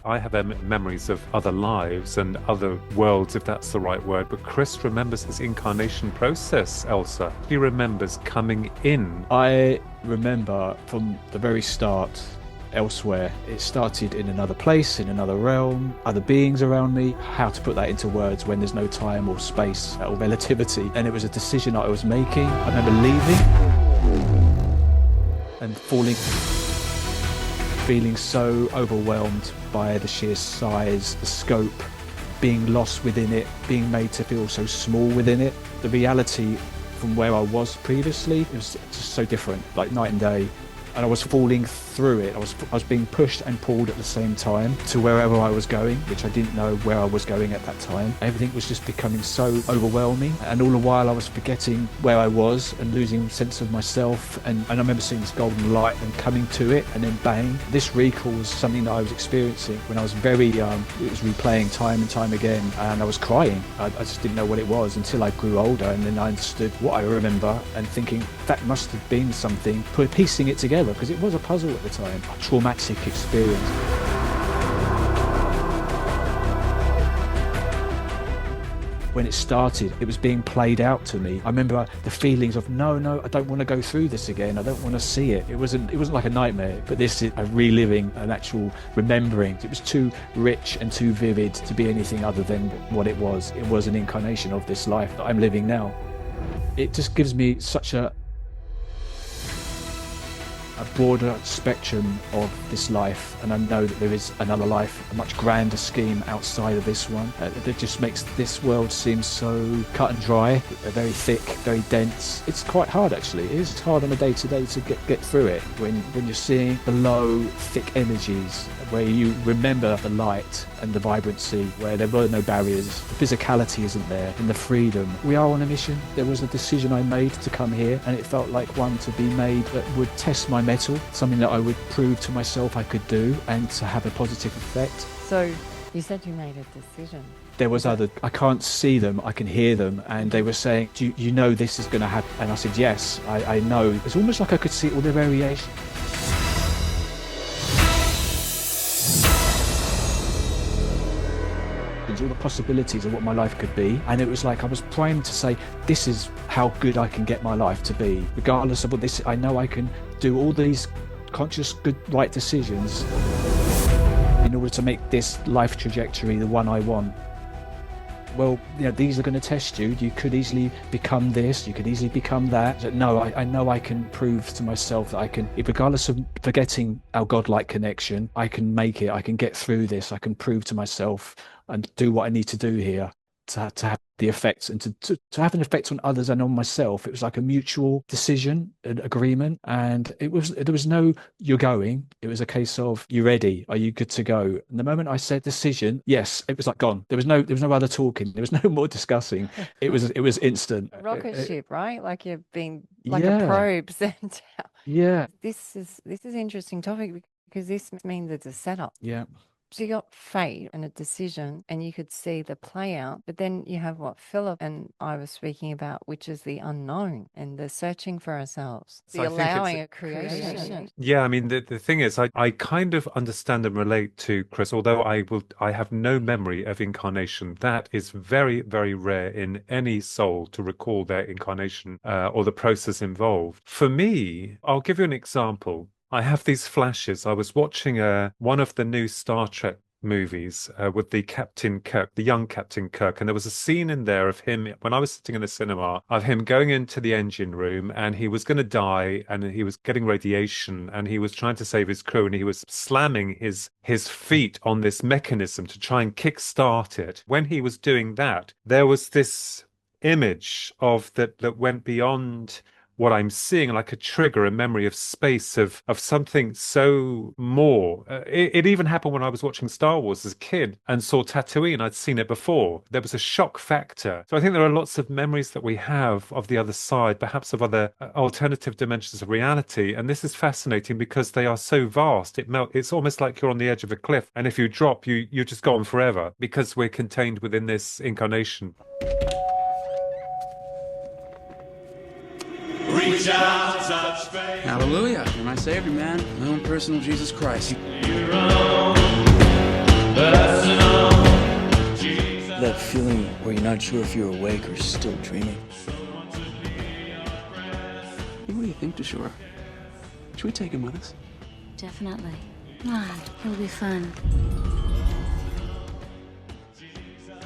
I have memories of other lives and other worlds, if that's the right word, but Chris remembers his incarnation process, Elsa. He remembers coming in. I remember from the very start, elsewhere. It started in another place, in another realm, other beings around me. How to put that into words when there's no time or space or relativity. And it was a decision I was making. I remember leaving and feeling so overwhelmed by the sheer size, the scope, being lost within it, being made to feel so small within it. The reality from where I was previously, it was just so different, like night and day. And I was falling through it. I was being pushed and pulled at the same time to wherever I was going, which I didn't know where I was going at that time. Everything was just becoming so overwhelming. And all the while I was forgetting where I was and losing sense of myself. And I remember seeing this golden light and coming to it, and then bang. This recalls something that I was experiencing when I was very young. It was replaying time and time again, and I was crying. I just didn't know what it was until I grew older, and then I understood what I remember and thinking that must have been something, piecing it together, because it was a puzzle at the time, a traumatic experience. When it started, it was being played out to me. I remember the feelings of no, I don't want to go through this again. I don't want to see it. It wasn't like a nightmare, but this is a reliving, an actual remembering. It was too rich and too vivid to be anything other than what it was. It was an incarnation of this life that I'm living now. It just gives me such a broader spectrum of this life, and I know that there is another life, a much grander scheme outside of this one. That just makes this world seem so cut and dry, very thick, very dense. It's quite hard, actually. It is. It's hard on a day-to-day to get through it when you're seeing the low, thick energies, where you remember the light and the vibrancy, where there were no barriers, the physicality isn't there, and the freedom. We are on a mission. There was a decision I made to come here, and it felt like one to be made that would test my mettle, something that I would prove to myself I could do, and to have a positive effect. So you said you made a decision. There was other, I can't see them, I can hear them, and they were saying, do you know this is going to happen? And I said, yes, I know. It's almost like I could see all the variations. All the possibilities of what my life could be, and it was like I was primed to say, this is how good I can get my life to be, regardless of what this. I know I can do all these conscious, good, right decisions in order to make this life trajectory the one I want. Well, these are going to test you. You could easily become this, you could easily become that. No, I know I can prove to myself that I can, regardless of forgetting our godlike connection, I can make it, I can get through this, I can prove to myself and do what I need to do here to have the effects, and to have an effect on others and on myself. It was like a mutual decision, an agreement, and there was no "you're going." It was a case of "you ready? Are you good to go?" And the moment I said decision, yes, it was like gone. There was no other talking. There was no more discussing. It was instant. Rocket ship, right? Like you've been like a probe sent out. Yeah. This is an interesting topic, because this means it's a setup. Yeah. So you got fate and a decision, and you could see the play out, but then you have what Philip and I were speaking about, which is the unknown and the searching for ourselves, the allowing a creation. Yeah, I mean, the thing is, I kind of understand and relate to Chris, although I have no memory of incarnation. That is very, very rare in any soul to recall their incarnation or the process involved. For me, I'll give you an example. I have these flashes. I was watching one of the new Star Trek movies with the Captain Kirk, the young Captain Kirk, and there was a scene in there of him, when I was sitting in the cinema, of him going into the engine room, and he was going to die, and he was getting radiation, and he was trying to save his crew, and he was slamming his feet on this mechanism to try and kickstart it. When he was doing that, there was this image of that went beyond what I'm seeing, like a trigger, a memory of space, of something so more. It even happened when I was watching Star Wars as a kid and saw Tatooine. I'd seen it before. There was a shock factor. So I think there are lots of memories that we have of the other side, perhaps of other alternative dimensions of reality. And this is fascinating because they are so vast. It's almost like you're on the edge of a cliff. And if you drop, you just go on forever, because we're contained within this incarnation. Reach out, touch faith. Hallelujah. You're my savior, man. My own personal Jesus Christ. You're on. Personal. Jesus. That feeling where you're not sure if you're awake or still dreaming. What do you think, Deshore? Should we take him with us? Definitely. Come on, it'll be fun.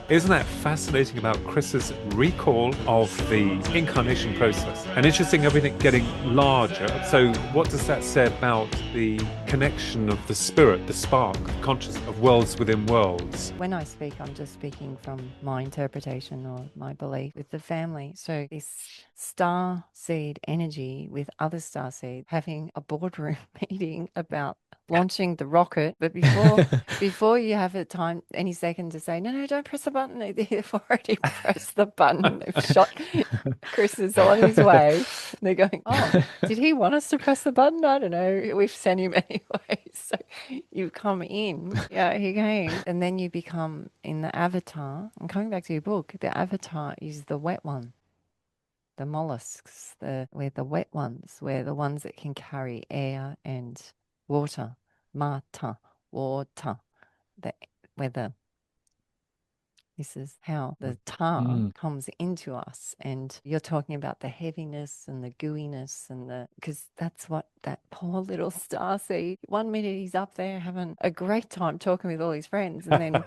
Isn't that fascinating about Chris's recall of the incarnation process? And interesting, everything getting larger. So what does that say about the connection of the spirit, the spark, consciousness of worlds within worlds? When I speak, I'm just speaking from my interpretation or my belief with the family. So this star seed energy with other star seed having a boardroom meeting about launching the rocket, but before you have a time any second to say no, don't press the button, they've already pressed the button. They've shot. Chris is on his way, and they're going, oh, did he want us to press the button? I don't know, we've sent him anyway. So you come in, yeah, he came, and then you become in the avatar. I'm coming back to your book. The avatar is the wet one, the mollusks, we're the wet ones, we're the ones that can carry air and water, mata, water, the weather. This is how the ta comes into us. And you're talking about the heaviness and the gooiness and because that's what that poor little starseed, 1 minute he's up there having a great time talking with all his friends. And then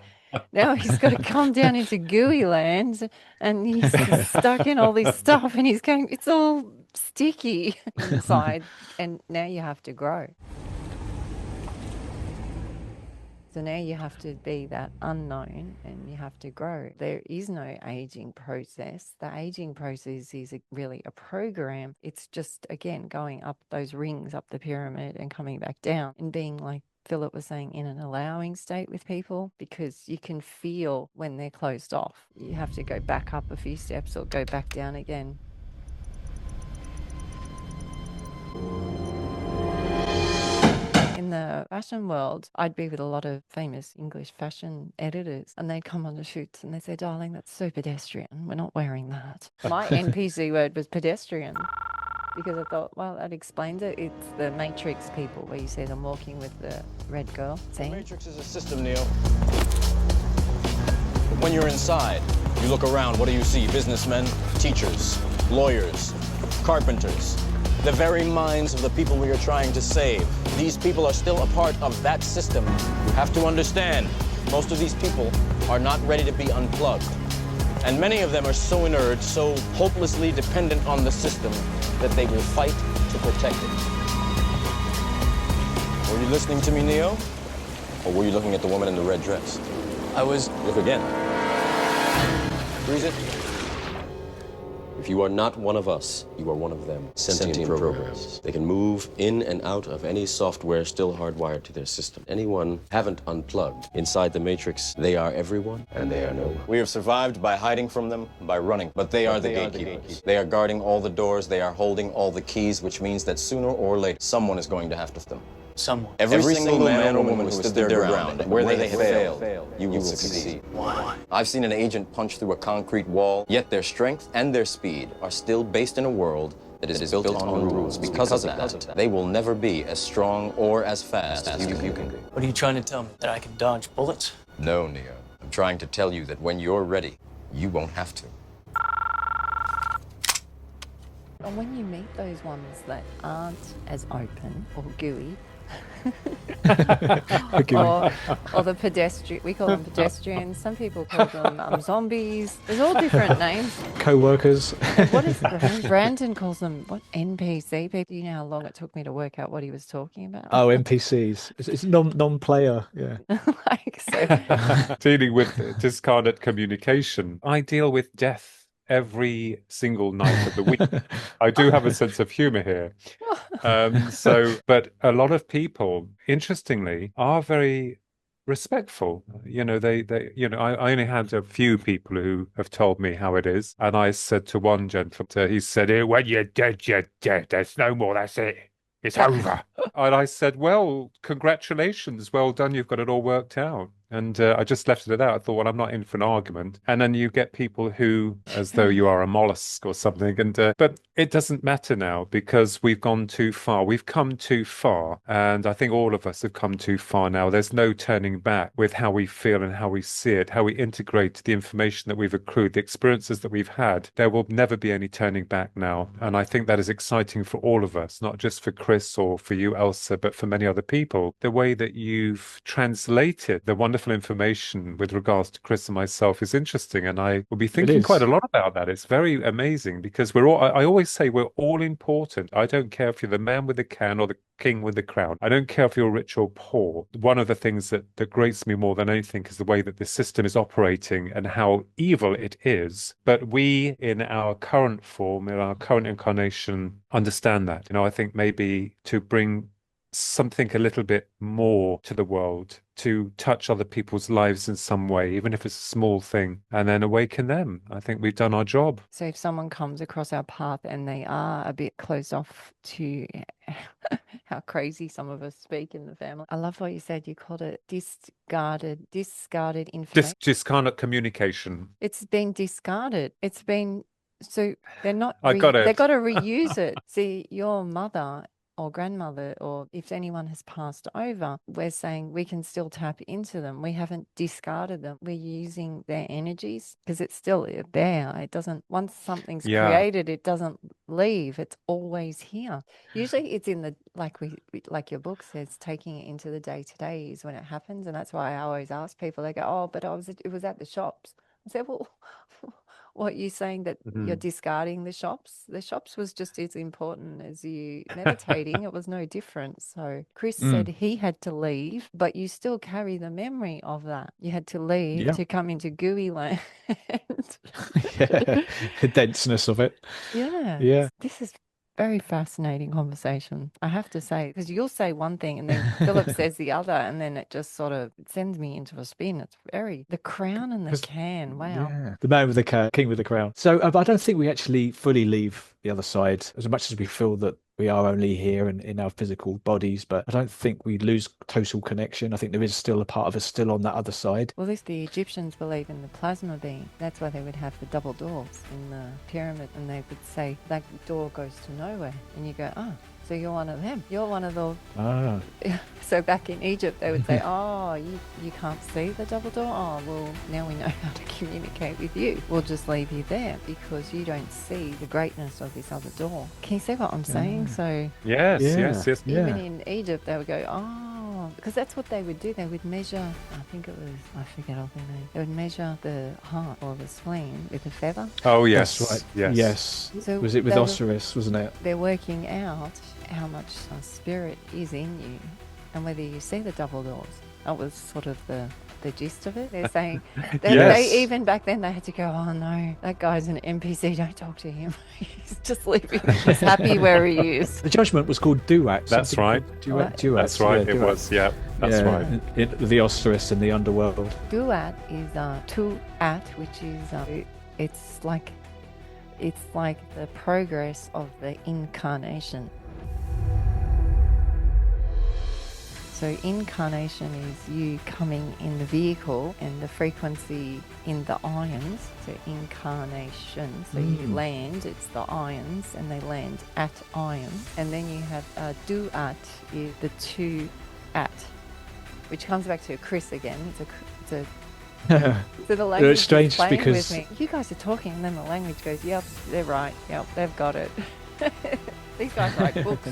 now he's got to come down into gooey land and he's stuck in all this stuff and he's going, it's all sticky inside. And now you have to grow. So now you have to be that unknown and you have to grow. There is no aging process. The aging process is really a program. It's just, again, going up those rings, up the pyramid and coming back down and being like Philip was saying, in an allowing state with people, because you can feel when they're closed off. You have to go back up a few steps or go back down again. In the fashion world, I'd be with a lot of famous English fashion editors and they'd come on the shoots and they'd say, darling, that's so pedestrian. We're not wearing that. My NPC word was pedestrian because I thought, well, that explains it. It's the Matrix people where you see them walking with the red girl. The Matrix is a system, Neo. When you're inside, you look around, what do you see? Businessmen, teachers, lawyers, carpenters. The very minds of the people we are trying to save. These people are still a part of that system. You have to understand, most of these people are not ready to be unplugged. And many of them are so inert, so hopelessly dependent on the system that they will fight to protect it. Were you listening to me, Neo? Or were you looking at the woman in the red dress? I was... Look again. Freeze it. If you are not one of us, you are one of them. Sentient programs. They can move in and out of any software still hardwired to their system. Anyone haven't unplugged inside the Matrix, they are everyone and they are no one. We have survived by hiding from them, by running, but they are the gatekeepers. They are guarding all the doors, they are holding all the keys, which means that sooner or later, someone is going to have to them. Someone. Every single man or woman who stood their ground, where they have failed, you will succeed. Why? I've seen an agent punch through a concrete wall, yet their strength and their speed are still based in a world that is built on rules. Because of that, they will never be as strong or as fast as you can be. What are you trying to tell me? That I can dodge bullets? No, Neo. I'm trying to tell you that when you're ready, you won't have to. And when you meet those ones that aren't as open or gooey, or the pedestrian, we call them pedestrians. Some people call them zombies. There's all different names. Co-workers. What is Brandon calls them? What NPC people? Do you know how long it took me to work out what he was talking about? Oh, NPCs. It's non-player. Yeah. Like so. Dealing with discarnate communication, I deal with death every single night of the week. I do have a sense of humor here. But a lot of people, interestingly, are very respectful. You know, I only had a few people who have told me how it is. And I said to one gentleman, he said, when you're dead, you're dead. There's no more. That's it. It's over. And I said, well, congratulations. Well done. You've got it all worked out. And I just left it at that. I thought, well, I'm not in for an argument. And then you get people who, as though you are a mollusk or something. And but it doesn't matter now because we've gone too far. We've come too far. And I think all of us have come too far now. There's no turning back with how we feel and how we see it, how we integrate the information that we've accrued, the experiences that we've had. There will never be any turning back now. And I think that is exciting for all of us, not just for Chris or for you, Elsa, but for many other people. The way that you've translated the wonderful information with regards to Chris and myself is interesting. And I will be thinking quite a lot about that. It's very amazing because we're all, I always say we're all important. I don't care if you're the man with the can or the king with the crown. I don't care if you're rich or poor. One of the things that grates me more than anything is the way that this system is operating and how evil it is. But we, in our current form, in our current incarnation, understand that. I think maybe to bring something a little bit more to the world, to touch other people's lives in some way, even if it's a small thing, and then awaken them. I think we've done our job. So if someone comes across our path and they are a bit closed off to how crazy some of us speak in the family. I love what you said. You called it discarded information. Discarded communication. It's been discarded. It's been, so they're not, I got it. They've got to reuse it. See, your mother or grandmother, or if anyone has passed over, we're saying we can still tap into them. We haven't discarded them. We're using their energies because it's still there. It doesn't, once something's created, it doesn't leave. It's always here. Usually it's in the, like your book says, taking it into the day to day is when it happens. And that's why I always ask people, they go, oh, but it was at the shops. I said, well, what you're saying that you're discarding the shops? The shops was just as important as you meditating. It was no different. So Chris said he had to leave, but you still carry the memory of that. You had to leave to come into gooey land. The denseness of it. Yeah. This is very fascinating conversation, I have to say, because you'll say one thing and then Philip says the other, and then it just sort of sends me into a spin. It's very, the crown and the can. Wow. Yeah. The man with the can, king with the crown. So I don't think we actually fully leave the other side as much as we feel that we are only here and in our physical bodies, but I don't think we lose total connection. I think there is still a part of us still on that other side. Well, if the Egyptians believe in the plasma being, that's why they would have the double doors in the pyramid, and they would say that door goes to nowhere, and you go, oh, so you're one of them. You're one of the... So back in Egypt, they would say, oh, you can't see the double door? Oh, well, now we know how to communicate with you. We'll just leave you there because you don't see the greatness of this other door. Can you see what I'm saying? So Yes. even in Egypt, they would go, oh, because that's what they would do. They would measure, I forget all their name. They would measure the heart or the spleen with a feather. Oh, yes. That's right. Yes. So was it with Osiris, wasn't it? They're working out how much spirit is in you and whether you see the double doors. That was sort of the gist of it. They're saying, they even back then they had to go, oh no, that guy's an NPC, don't talk to him. He's just leaving. He's happy where he is. The judgment was called DUAT. That's right. DUAT. That's right. It was, That's right. The Osiris in the underworld. DUAT is TUAT, which is it's like the progress of the incarnation. So incarnation is you coming in the vehicle and the frequency in the ions. So incarnation. So you land, it's the ions, and they land at ions. And then you have DUAT is the TUAT, which comes back to Chris again. It's a so the language is strange playing because with me. You guys are talking, and then the language goes, "Yep, they're right. Yep, they've got it." These guys write books,